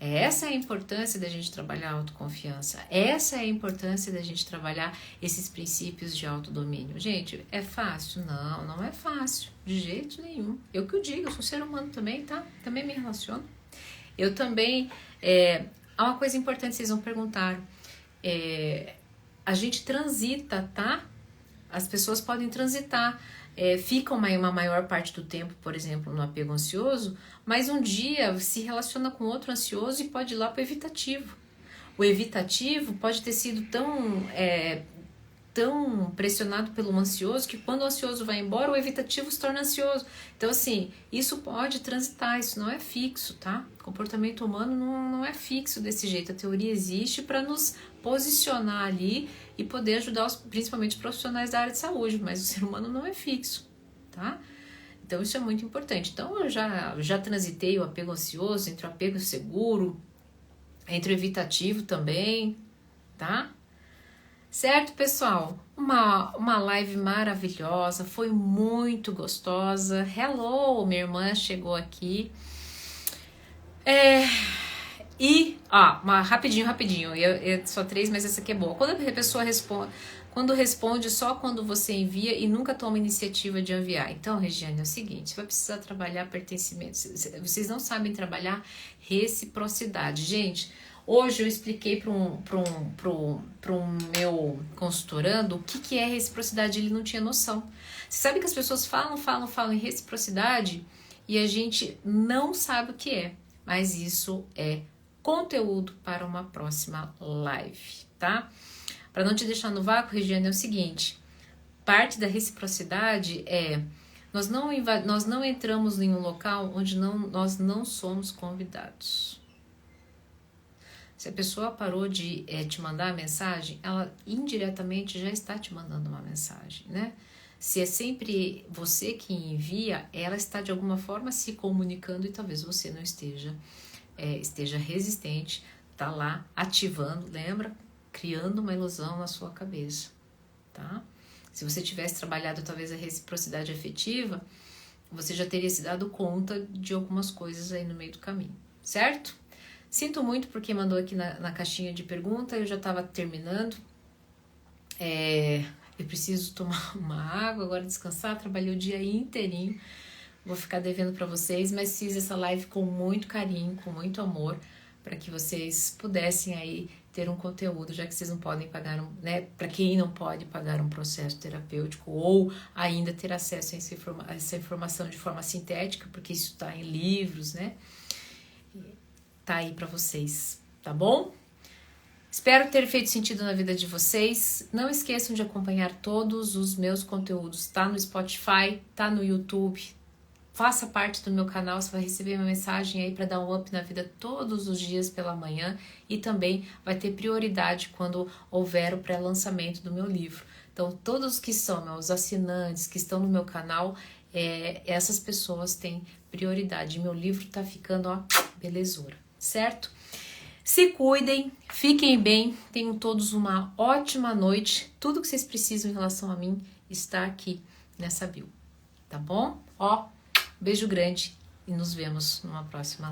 Essa é a importância da gente trabalhar a autoconfiança. Essa é a importância da gente trabalhar esses princípios de autodomínio. Gente, é fácil? Não, não é fácil. De jeito nenhum. Eu que o digo, eu sou ser humano também, tá? Também me relaciono. Eu também... há uma coisa importante, vocês vão perguntar. A gente transita, tá? As pessoas podem transitar. Ficam uma maior parte do tempo, por exemplo, no apego ansioso, mas um dia se relaciona com outro ansioso e pode ir lá para o evitativo. O evitativo pode ter sido tão pressionado pelo ansioso que quando o ansioso vai embora, o evitativo se torna ansioso. Então, assim, isso pode transitar, isso não é fixo, tá? O comportamento humano não é fixo desse jeito. A teoria existe para nos posicionar ali e poder ajudar principalmente os profissionais da área de saúde, mas o ser humano não é fixo, tá? Então, isso é muito importante. Então, eu já transitei o apego ansioso, entre o apego seguro, entre o evitativo também, tá? Certo, pessoal? Uma live maravilhosa, foi muito gostosa. Hello, minha irmã chegou aqui. Rapidinho, eu só 3, mas essa aqui é boa. Quando a pessoa responde só quando você envia e nunca toma iniciativa de enviar. Então, Regiane, é o seguinte, você vai precisar trabalhar pertencimento. Vocês não sabem trabalhar reciprocidade. Gente, hoje eu expliquei para um meu consultorando o que é reciprocidade, ele não tinha noção. Você sabe que as pessoas falam em reciprocidade e a gente não sabe o que é, mas isso é conteúdo para uma próxima live, tá? Para não te deixar no vácuo, Regiane, é o seguinte, parte da reciprocidade é nós não entramos em um local onde nós não somos convidados. Se a pessoa parou de te mandar a mensagem, ela indiretamente já está te mandando uma mensagem, né? Se é sempre você que envia, ela está de alguma forma se comunicando e talvez você não esteja resistente, tá lá ativando, lembra? Criando uma ilusão na sua cabeça, tá? Se você tivesse trabalhado talvez a reciprocidade afetiva, você já teria se dado conta de algumas coisas aí no meio do caminho, certo? Sinto muito porque mandou aqui na caixinha de pergunta, eu já estava terminando. Eu preciso tomar uma água, agora descansar, trabalhei o dia inteirinho. Vou ficar devendo para vocês, mas fiz essa live com muito carinho, com muito amor, para que vocês pudessem aí ter um conteúdo, já que vocês não podem pagar, né? Para quem não pode pagar um processo terapêutico ou ainda ter acesso a essa informação de forma sintética, porque isso está em livros, né? Tá aí para vocês, tá bom? Espero ter feito sentido na vida de vocês. Não esqueçam de acompanhar todos os meus conteúdos. Tá no Spotify, tá no YouTube. Faça parte do meu canal, você vai receber uma mensagem aí para dar um up na vida todos os dias pela manhã e também vai ter prioridade quando houver o pré-lançamento do meu livro. Então, todos que são meus assinantes, que estão no meu canal, essas pessoas têm prioridade. Meu livro tá ficando, ó, belezura, certo? Se cuidem, fiquem bem, tenham todos uma ótima noite. Tudo que vocês precisam em relação a mim está aqui nessa bio, tá bom? Ó, beijo grande e nos vemos numa próxima.